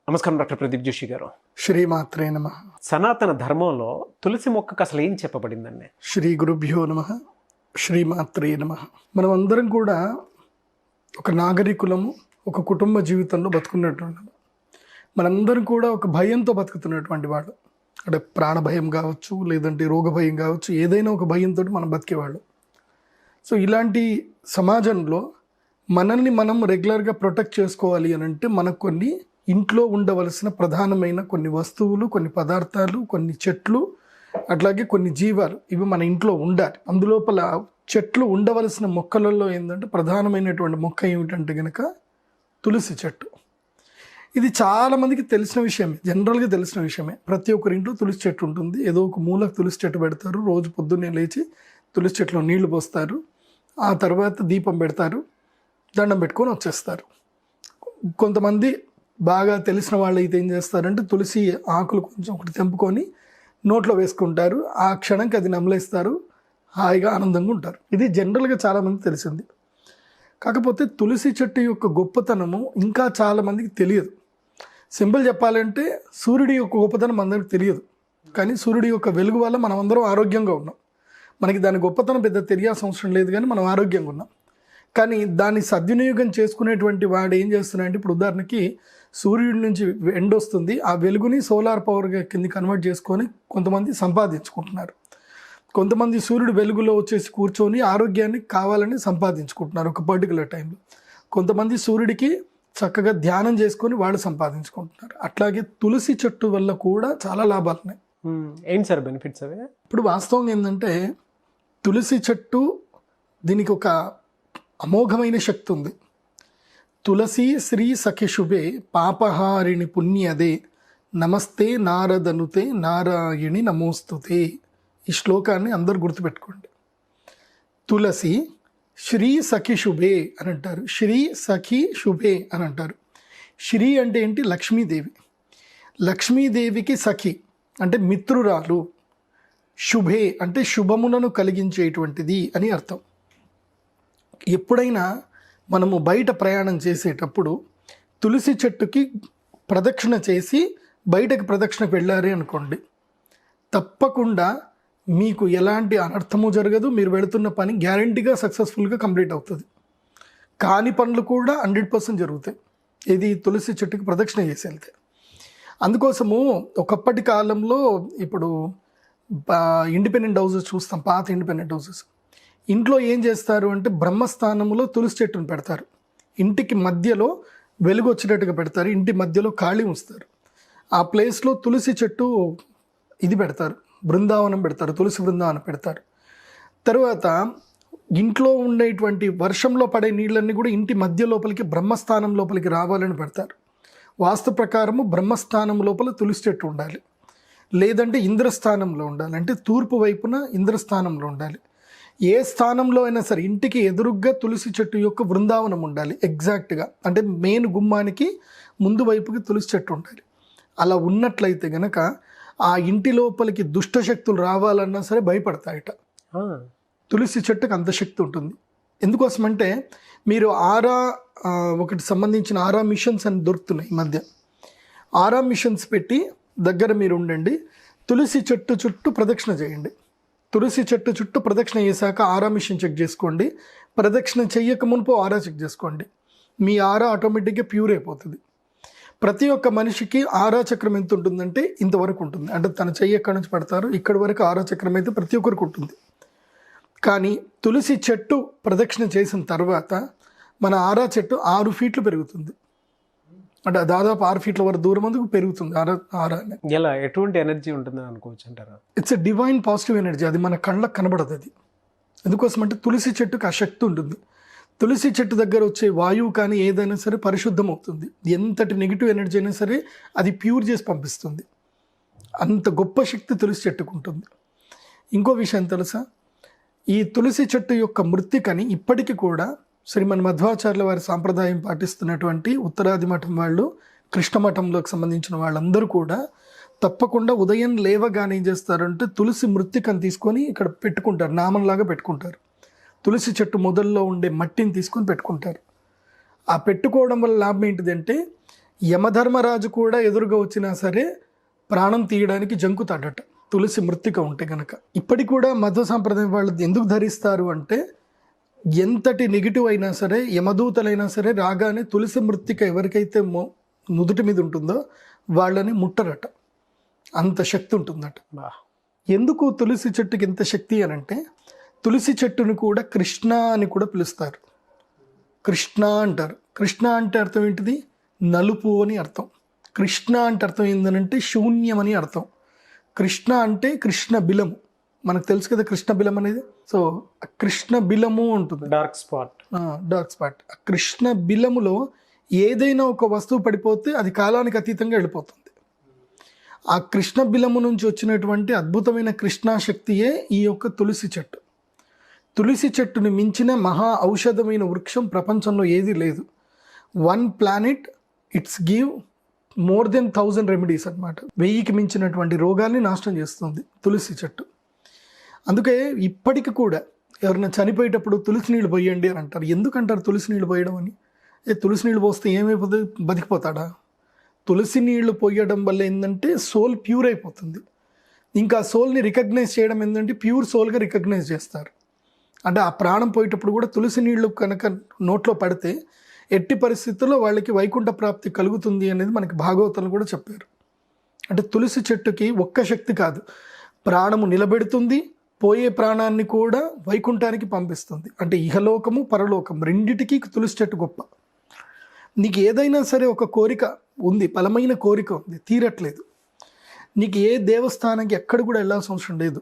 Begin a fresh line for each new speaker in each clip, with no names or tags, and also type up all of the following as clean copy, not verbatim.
నమస్కారం డాక్టర్ ప్రదీప్ జోషి గారు.
శ్రీమాత్రే నమః.
సనాతన ధర్మంలో తులసి మొక్కకు అసలు ఏం చెప్పబడిందండి?
శ్రీ గురుభ్యో నమః. శ్రీమాత్రే నమః. మనం అందరం కూడా ఒక నాగరికులము, ఒక కుటుంబ జీవితంలో బతుకున్నటువంటి మనందరం కూడా ఒక భయంతో బతుకుతున్నటువంటి వాళ్ళు. అంటే ప్రాణ భయం కావచ్చు, లేదంటే రోగ భయం కావచ్చు, ఏదైనా ఒక భయంతో మనం బతికేవాళ్ళు. సో ఇలాంటి సమాజంలో మనల్ని మనం రెగ్యులర్గా ప్రొటెక్ట్ చేసుకోవాలి అని అంటే మనకు కొన్ని ఇంట్లో ఉండవలసిన ప్రధానమైన కొన్ని వస్తువులు, కొన్ని పదార్థాలు, కొన్ని చెట్లు, అట్లాగే కొన్ని జీవాలు ఇవి మన ఇంట్లో ఉండాలి. అందులోపల చెట్లు ఉండవలసిన మొక్కలలో ఏంటంటే ప్రధానమైనటువంటి మొక్క ఏమిటంటే కనుక తులసి చెట్టు. ఇది చాలామందికి తెలిసిన విషయమే, జనరల్గా తెలిసిన విషయమే. ప్రతి ఒక్కరి ఇంట్లో తులసి చెట్టు ఉంటుంది. ఏదో ఒక మూలకు తులసి చెట్టు పెడతారు. రోజు పొద్దున్నే లేచి తులసి చెట్టులో నీళ్లు పోస్తారు. ఆ తర్వాత దీపం పెడతారు, దండం పెట్టుకొని వచ్చేస్తారు. కొంతమంది బాగా తెలిసిన వాళ్ళు అయితే ఏం చేస్తారంటే తులసి ఆకులు కొంచెం ఒకటి తెంపుకొని నోట్లో వేసుకుంటారు. ఆ క్షణంకి అది నమలేస్తారు, హాయిగా ఆనందంగా ఉంటారు. ఇది జనరల్గా చాలామంది తెలిసింది. కాకపోతే తులసి చెట్టు యొక్క గొప్పతనము ఇంకా చాలామందికి తెలియదు. సింపుల్ చెప్పాలంటే సూర్యుడి యొక్క గొప్పతనం అందరికి తెలియదు, కానీ సూర్యుడి యొక్క వెలుగు వల్ల మనం అందరం ఆరోగ్యంగా ఉన్నాం. మనకి దాని గొప్పతనం పెద్ద తెలియాల్సిన అవసరం లేదు, కానీ మనం ఆరోగ్యంగా ఉన్నాం. కానీ దాన్ని సద్వినియోగం చేసుకునేటువంటి వాడు ఏం చేస్తున్నాడంటే, ఇప్పుడు ఉదాహరణకి సూర్యుడి నుంచి ఎండ వస్తుంది, ఆ వెలుగుని సోలార్ పవర్ కింద కన్వర్ట్ చేసుకొని కొంతమంది సంపాదించుకుంటున్నారు. కొంతమంది సూర్యుడు వెలుగులో వచ్చేసి కూర్చొని ఆరోగ్యాన్ని కావాలని సంపాదించుకుంటున్నారు ఒక పర్టికులర్ టైంలో. కొంతమంది సూర్యుడికి చక్కగా ధ్యానం చేసుకొని వాళ్ళు సంపాదించుకుంటున్నారు. అట్లాగే తులసి చెట్టు వల్ల కూడా చాలా లాభాలు ఉన్నాయి.
ఏంటి సార్ బెనిఫిట్స్ అవి?
ఇప్పుడు వాస్తవం ఏంటంటే తులసి చెట్టు దీనికి ఒక అమోఘమైన శక్తి ఉంది. తులసి శ్రీ సఖి శుభే పాపహారిణి పుణ్యదే నమస్తే నారదనుతే నారాయణి నమోస్తుతే. ఈ శ్లోకాన్ని అందరు గుర్తుపెట్టుకోండి. తులసి శ్రీ సఖి శుభే అని అంటారు. శ్రీ సఖి శుభే అని అంటారు. శ్రీ అంటే ఏంటి? లక్ష్మీదేవి. లక్ష్మీదేవికి సఖి అంటే మిత్రురాలు. శుభే అంటే శుభములను కలిగించేటువంటిది అని అర్థం. ఎప్పుడైనా మనము బయట ప్రయాణం చేసేటప్పుడు తులసి చెట్టుకి ప్రదక్షిణ చేసి బయటకు ప్రదక్షిణకు వెళ్ళారు అనుకోండి, తప్పకుండా మీకు ఎలాంటి అనర్థము జరగదు. మీరు వెళుతున్న పని గ్యారంటీగా సక్సెస్ఫుల్గా కంప్లీట్ అవుతుంది. కాని పనులు కూడా 100% జరుగుతాయి. ఇది తులసి చెట్టుకి ప్రదక్షిణ చేసి వెళ్తే. అందుకోసము ఒకప్పటి కాలంలో ఇప్పుడు ఇండిపెండెంట్ హౌసెస్ చూస్తాం, పాత ఇండిపెండెంట్ హౌసెస్. ఇంట్లో ఏం చేస్తారు అంటే బ్రహ్మస్థానంలో తులసి చెట్టును పెడతారు. ఇంటికి మధ్యలో వెలుగు వచ్చేటట్టుగా పెడతారు. ఇంటి మధ్యలో ఖాళీ ఉంచుతారు. ఆ ప్లేస్లో తులసి చెట్టు ఇది పెడతారు, బృందావనం పెడతారు, తులసి బృందావనం పెడతారు. తర్వాత ఇంట్లో ఉండేటువంటి వర్షంలో పడే నీళ్ళన్నీ కూడా ఇంటి మధ్య లోపలికి బ్రహ్మస్థానం లోపలికి రావాలని పెడతారు. వాస్తు ప్రకారము బ్రహ్మస్థానం లోపల తులసి చెట్టు ఉండాలి, లేదంటే ఇంద్రస్థానంలో ఉండాలి. అంటే తూర్పు వైపున ఇంద్రస్థానంలో ఉండాలి. ఏ స్థానంలో అయినా సరే ఇంటికి ఎదురుగ్గా తులసి చెట్టు యొక్క బృందావనం ఉండాలి ఎగ్జాక్ట్గా. అంటే మెయిన్ గుమ్మానికి ముందు వైపుకి తులసి చెట్టు ఉండాలి. అలా ఉన్నట్లయితే గనక ఆ ఇంటి లోపలికి దుష్టశక్తులు రావాలన్నా సరే భయపడతాయట. తులసి చెట్టుకు అంత శక్తి ఉంటుంది. ఎందుకోసమంటే మీరు ఒకటి సంబంధించిన ఆరా మిషన్స్ అని దొరుకుతున్నాయి ఈ మధ్య. ఆరా మిషన్స్ పెట్టి దగ్గర మీరు ఉండండి, తులసి చెట్టు చుట్టూ ప్రదక్షిణ చేయండి. తులసి చెట్టు చుట్టూ ప్రదక్షిణ చేశాక ఆరా మిషన్ చెక్ చేసుకోండి. ప్రదక్షిణ చెయ్యక మునుపు ఆరా చెక్ చేసుకోండి. మీ ఆరా ఆటోమేటిక్గా ప్యూర్ అయిపోతుంది. ప్రతి ఒక్క మనిషికి ఆరా చక్రం ఎంత ఉంటుందంటే ఇంతవరకు ఉంటుంది. అంటే తన చెయ్యి ఎక్కడి నుంచి పడతారో ఇక్కడి వరకు ఆరా చక్రం అయితే ప్రతి ఒక్కరికి ఉంటుంది. కానీ తులసి చెట్టు ప్రదక్షిణ చేసిన తర్వాత మన ఆరా చెట్టు 6 ఫీట్లు పెరుగుతుంది. అంటే దాదాపు 6 ఫీట్ల వరకు దూరం అందుకు పెరుగుతుంది ఆరా.
ఎలా ఎటువంటి ఎనర్జీ ఉంటుందని అనుకోవచ్చు అంటారా?
It's a divine positive energy. అది మన కళ్ళకు కనబడదు. అది ఎందుకోసం అంటే తులసి చెట్టుకు ఆ శక్తి ఉంటుంది. తులసి చెట్టు దగ్గర వచ్చే వాయువు కానీ ఏదైనా సరే పరిశుద్ధం అవుతుంది. ఎంతటి నెగిటివ్ ఎనర్జీ అయినా సరే అది ప్యూర్ చేసి పంపిస్తుంది. అంత గొప్ప శక్తి తులసి చెట్టుకు ఉంటుంది. ఇంకో విషయం తెలుసా? ఈ తులసి చెట్టు యొక్క మృత్తికని ఇప్పటికీ కూడా శ్రీమన్ మధ్వాచార్యుల వారి సాంప్రదాయం పాటిస్తున్నటువంటి ఉత్తరాది మఠం వాళ్ళు, కృష్ణ మఠంలోకి సంబంధించిన వాళ్ళందరూ కూడా తప్పకుండా ఉదయం లేవగానే ఏం చేస్తారంటే తులసి మృత్తికను తీసుకొని ఇక్కడ పెట్టుకుంటారు, నామంలాగా పెట్టుకుంటారు. తులసి చెట్టు మొదల్లో ఉండే మట్టిని తీసుకొని పెట్టుకుంటారు. ఆ పెట్టుకోవడం వల్ల లాభం ఏంటిదంటే యమధర్మరాజు కూడా ఎదురుగా వచ్చినా సరే ప్రాణం తీయడానికి జంకుతాడట తులసి మృత్తిక ఉంటే కనుక. ఇప్పటికి కూడా మధ్వ సాంప్రదాయం వాళ్ళు ఎందుకు ధరిస్తారు అంటే ఎంతటి నెగిటివ్ అయినా సరే, యమదూతలైనా సరే రాగానే తులసి మృత్తిక ఎవరికైతే నుదుటి మీద ఉంటుందో వాళ్ళని ముట్టరట, అంత శక్తి ఉంటుందట. ఎందుకు తులసి చెట్టుకి ఇంత శక్తి అని అంటే, తులసి చెట్టును కూడా కృష్ణ అని కూడా పిలుస్తారు. కృష్ణ అంటారు. కృష్ణ అంటే అర్థం ఏంటిది? నలుపు అని అర్థం. కృష్ణ అంటే అర్థం ఏంటంటే శూన్యం అని అర్థం. కృష్ణ అంటే కృష్ణ బిలము, మనకు తెలుసు కదా కృష్ణ బిలం అనేది. సో కృష్ణ బిలము ఉంటుంది,
డార్క్ స్పాట్.
ఆ కృష్ణ బిలములో ఏదైనా ఒక వస్తువు పడిపోతే అది కాలానికి అతీతంగా వెళ్ళిపోతుంది. ఆ కృష్ణ బిలము నుంచి వచ్చినటువంటి అద్భుతమైన కృష్ణాశక్తియే ఈ యొక్క తులసి చెట్టు. తులసి చెట్టుని మించిన మహా ఔషధమైన వృక్షం ప్రపంచంలో ఏది లేదు. 1 planet it's give more than 1000 remedies అనమాట. 1000కి మించినటువంటి రోగాల్ని నాశనం చేస్తుంది తులసి చెట్టు. అందుకే ఇప్పటికి కూడా ఎవరైనా చనిపోయేటప్పుడు తులసి నీళ్ళు పోయండి అని అంటారు. ఎందుకంటారు తులసి నీళ్ళు పోయడం అని? తులసి నీళ్ళు పోస్తే ఏమైపోతుంది? బతికిపోతాడా? తులసి నీళ్లు పోయడం వల్ల ఏంటంటే సోల్ ప్యూర్ అయిపోతుంది. ఇంకా సోల్ని రికగ్నైజ్ చేయడం ఏంటంటే ప్యూర్ సోల్గా రికగ్నైజ్ చేస్తారు. అంటే ఆ ప్రాణం పోయేటప్పుడు కూడా తులసి నీళ్లు కనుక నోట్లో పడితే ఎట్టి పరిస్థితుల్లో వాళ్ళకి వైకుంఠ ప్రాప్తి కలుగుతుంది అనేది మనకి భాగవతంలో కూడా చెప్పారు. అంటే తులసి చెట్టుకి ఒక్క శక్తి కాదు, ప్రాణము నిలబెడుతుంది, పోయే ప్రాణాన్ని కూడా వైకుంఠానికి పంపిస్తుంది. అంటే ఇహలోకము పరలోకం రెండిటికి తులసి చెట్టు గొప్ప. నీకు ఏదైనా సరే ఒక కోరిక ఉంది, బలమైన కోరిక ఉంది, తీరట్లేదు, నీకు ఏ దేవస్థానానికి ఎక్కడ కూడా వెళ్ళాల్సిన అవసరం లేదు.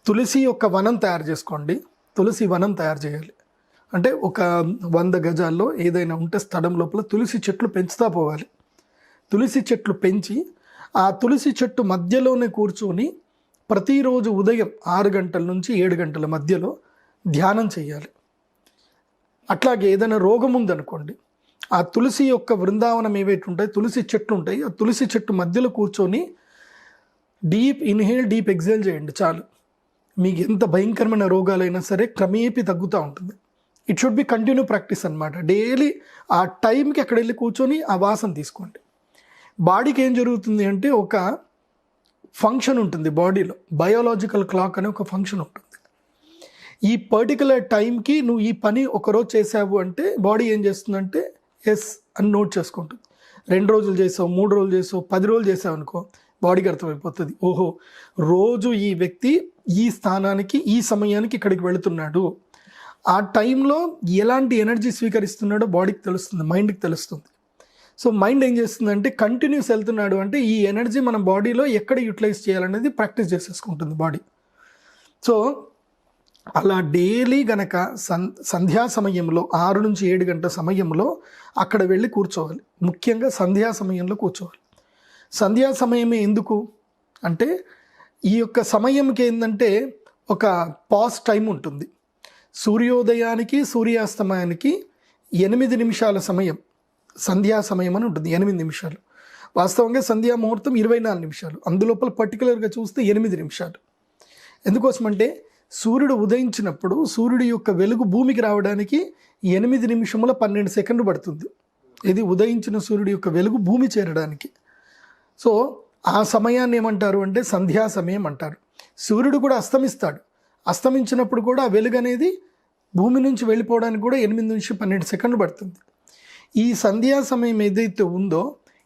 తులసి యొక్క వనం తయారు చేసుకోండి. తులసి వనం తయారు చేయాలి అంటే ఒక 100 గజాల్లో ఏదైనా ఉంటే స్థలం లోపల తులసి చెట్లు పెంచుతా పోవాలి. తులసి చెట్లు పెంచి ఆ తులసి చెట్టు మధ్యలోనే కూర్చొని ప్రతిరోజు ఉదయం 6 గంటల నుంచి 7 గంటల మధ్యలో ధ్యానం చేయాలి. అట్లాగే ఏదైనా రోగం ఉందనుకోండి, ఆ తులసి యొక్క బృందావనం ఏవైతే ఉంటాయి, తులసి చెట్లు ఉంటాయి, ఆ తులసి చెట్టు మధ్యలో కూర్చొని డీప్ ఇన్హేల్ డీప్ ఎక్సేల్ చేయండి చాలు. మీకు ఎంత భయంకరమైన రోగాలైనా సరే క్రమేపీ తగ్గుతూ ఉంటుంది. It should be continue practice అనమాట. డైలీ ఆ టైంకి అక్కడ వెళ్ళి కూర్చొని ఆ వాసన తీసుకోండి. బాడీకి ఏం జరుగుతుంది అంటే ఒక ఫంక్షన్ ఉంటుంది బాడీలో, బయోలాజికల్ క్లాక్ అనే ఒక ఫంక్షన్ ఉంటుంది. ఈ పర్టికులర్ టైంకి నువ్వు ఈ పని ఒకరోజు చేసావు అంటే బాడీ ఏం చేస్తుందంటే ఎస్ అని నోట్ చేసుకుంటుంది. 2 రోజులు చేసావు, 3 రోజులు చేసావు, 10 రోజులు చేసావు అనుకో, బాడీకి అర్థమైపోతుంది, ఓహో రోజు ఈ వ్యక్తి ఈ స్థానానికి ఈ సమయానికి ఇక్కడికి వెళుతున్నాడు. ఆ టైంలో ఎలాంటి ఎనర్జీ స్వీకరిస్తున్నాడో బాడీకి తెలుస్తుంది, మైండ్కి తెలుస్తుంది. సో మైండ్ ఏం చేస్తుందంటే కంటిన్యూస్ వెళ్తున్నాడు అంటే ఈ ఎనర్జీ మన బాడీలో ఎక్కడ యూటిలైజ్ చేయాలనేది ప్రాక్టీస్ చేసేసుకుంటుంది బాడీ. సో అలా డైలీ గనక సంధ్యా సమయంలో 6 నుంచి 7 గంటల సమయంలో అక్కడ వెళ్ళి కూర్చోవాలి. ముఖ్యంగా సంధ్యా సమయంలో కూర్చోవాలి. సంధ్యా సమయమే ఎందుకు అంటే ఈ యొక్క సమయంకి ఏంటంటే ఒక పాజ్ టైం ఉంటుంది. సూర్యోదయానికి సూర్యాస్తమయానికి 8 నిమిషాల సమయం సంధ్యా సమయం అని ఉంటుంది, 8 నిమిషాలు. వాస్తవంగా సంధ్యా ముహూర్తం 24 నిమిషాలు, అందులోపల పర్టికులర్గా చూస్తే 8 నిమిషాలు. ఎందుకోసమంటే సూర్యుడు ఉదయించినప్పుడు సూర్యుడి యొక్క వెలుగు భూమికి రావడానికి 8 నిమిషముల 12 సెకండ్లు పడుతుంది. ఇది ఉదయించిన సూర్యుడి యొక్క వెలుగు భూమి చేరడానికి. సో ఆ సమయాన్ని ఏమంటారు అంటే సంధ్యా సమయం అంటారు. సూర్యుడు కూడా అస్తమిస్తాడు, అస్తమించినప్పుడు కూడా ఆ వెలుగు అనేది భూమి నుంచి వెళ్ళిపోవడానికి కూడా 8 నుంచి 12 సెకండ్లు పడుతుంది. ఈ సంధ్యా సమయం ఏదైతే ఉందో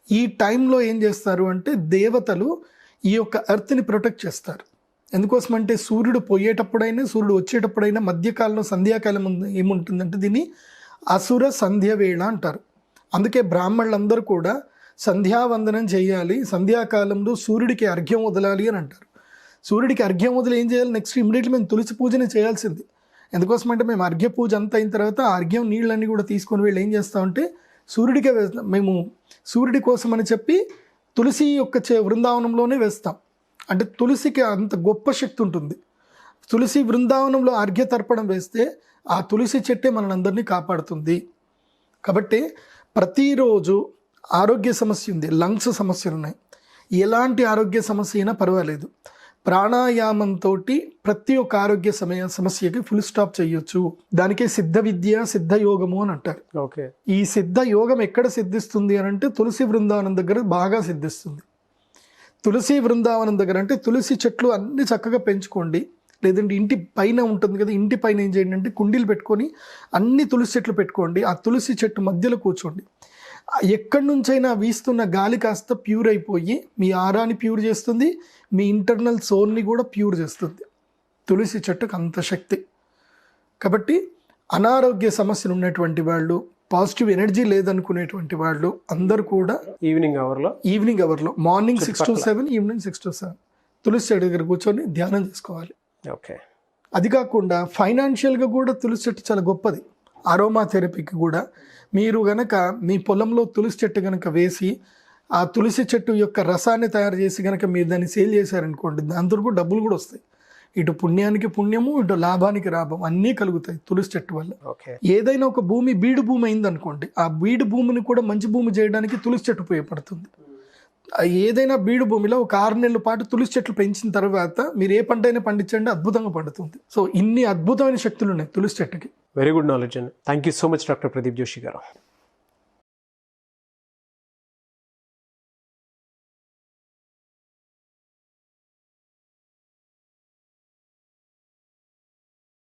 ఈ టైంలో ఏం చేస్తారు అంటే దేవతలు ఈ యొక్క ఎర్త్ని ప్రొటెక్ట్ చేస్తారు. ఎందుకోసమంటే సూర్యుడు పోయేటప్పుడైనా సూర్యుడు వచ్చేటప్పుడైనా మధ్యకాలంలో సంధ్యాకాలం ఏముంటుందంటే దీన్ని అసుర సంధ్య వేళ అంటారు. అందుకే బ్రాహ్మణులందరూ కూడా సంధ్యావందనం చేయాలి, సంధ్యాకాలంలో సూర్యుడికి అర్ఘ్యం వదలాలి అని అంటారు. సూర్యుడికి అర్ఘ్యం వదిలి ఏం చేయాలి? నెక్స్ట్ ఇమ్మీడియట్లీ మేము తులసి పూజనే చేయాల్సింది. ఎందుకోసమంటే మేము అర్ఘ్య పూజ అంతా అయిన తర్వాత ఆ అర్ఘ్యం నీళ్ళన్నీ కూడా తీసుకొని వెళ్ళి ఏం చేస్తామంటే సూర్యుడికే వేస్తాం. మేము సూర్యుడి కోసం అని చెప్పి తులసి యొక్క బృందావనంలోనే వేస్తాం. అంటే తులసికి అంత గొప్ప శక్తి ఉంటుంది. తులసి బృందావనంలో అర్ఘ్య తర్పణం వేస్తే ఆ తులసి చెట్టే మనందరినీ కాపాడుతుంది. కాబట్టి ప్రతిరోజు ఆరోగ్య సమస్య ఉంది, లంగ్స్ సమస్యలు ఉన్నాయి, ఎలాంటి ఆరోగ్య సమస్య అయినా పర్వాలేదు, ప్రాణాయామంతో ప్రతి ఒక్క ఆరోగ్య సమస్యకి ఫుల్ స్టాప్ చేయొచ్చు. దానికే సిద్ధ విద్య, సిద్ధ యోగము అని అంటారు.
ఓకే.
ఈ సిద్ధ యోగం ఎక్కడ సిద్ధిస్తుంది అని అంటే తులసి బృందావనం దగ్గర బాగా సిద్ధిస్తుంది. తులసి బృందావనం దగ్గర అంటే తులసి చెట్లు అన్ని చక్కగా పెంచుకోండి. లేదంటే ఇంటి పైన ఉంటుంది కదా, ఇంటి పైన ఏం చేయండి అంటే కుండీలు పెట్టుకొని అన్ని తులసి చెట్లు పెట్టుకోండి. ఆ తులసి చెట్టు మధ్యలో కూర్చోండి. ఎక్కడి నుంచైనా వీస్తున్న గాలి కాస్త ప్యూర్ అయిపోయి మీ ఆరాని ప్యూర్ చేస్తుంది, మీ ఇంటర్నల్ సోల్ని కూడా ప్యూర్ చేస్తుంది. తులసి చెట్టుకు అంత శక్తి. కాబట్టి అనారోగ్య సమస్యలు ఉన్నటువంటి వాళ్ళు, పాజిటివ్ ఎనర్జీ లేదనుకునేటువంటి వాళ్ళు అందరూ కూడా
ఈవినింగ్ అవర్లో
మార్నింగ్ 6 to 7, ఈవినింగ్ 6 to 7 తులసి చెట్టు దగ్గర కూర్చొని ధ్యానం చేసుకోవాలి.
ఓకే.
అది కాకుండా ఫైనాన్షియల్గా కూడా తులసి చెట్టు చాలా గొప్పది. అరోమా థెరపీకి కూడా మీరు గనక మీ పొలంలో తులసి చెట్టు కనుక వేసి ఆ తులసి చెట్టు యొక్క రసాన్ని తయారు చేసి కనుక మీరు దాన్ని సేల్ చేశారనుకోండి, దాంతో కూడా డబ్బులు కూడా వస్తాయి. ఇటు పుణ్యానికి పుణ్యము, ఇటు లాభానికి లాభం అన్నీ కలుగుతాయి తులసి చెట్టు వల్ల. ఏదైనా ఒక భూమి బీడు భూమి అయిందనుకోండి, ఆ బీడు భూమిని కూడా మంచి భూమి చేయడానికి తులసి చెట్టు ఉపయోగపడుతుంది. ఏదైనా బీడు భూమిలో ఒక 6 నెలల పాటు తులసి చెట్లు పెంచిన తర్వాత మీరు ఏ పంట అయినా పండించండి, అద్భుతంగా పండుతుంది. సో ఇన్ని అద్భుతమైన శక్తులు ఉన్నాయి తులసి చెట్టుకి.
వెరీ గుడ్ నాలెడ్జ్ అండి. Thank you so much doctor Pradeep Joshi గారు.